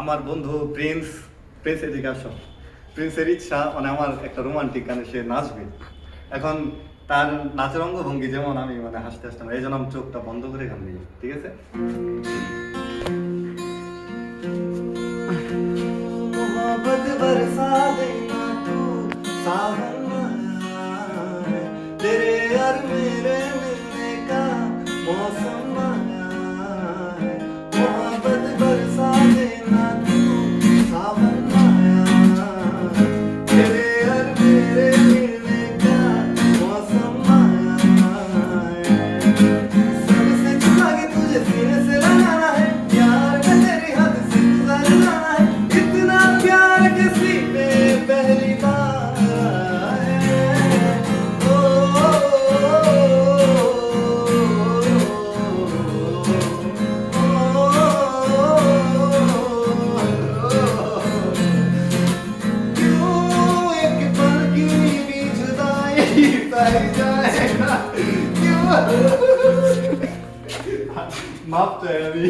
আমার বন্ধু প্রিন্স এদিকে আসো। প্রিন্সের ইচ্ছা মানে আমার একটা রোমান্টিক গানে সে নাচবে। এখন তার নাচের অঙ্গভঙ্গি যেমন আমি মানে হাসতে হাসতে এই জন্য আমি চোখটা বন্ধ করে গান দিই, ঠিক আছে? मोहब्बत बरसा देना तू सावन आया, तेरे और मेरे मिलने का मौसम आया है। मोहब्बत बरसा देना तू सावन आया, तेरे और मेरे मिलने का मौसम आया है। सबसे छुपा के तुझे सीने से लगाना है, प्यार में तेरी हद से गुजरना है। इतना प्यार किसी पे पहली बार आया है। ओ, क्यों एक पल की भी जुदाई सह जाएगा, क्यों? माफ चाहे अभी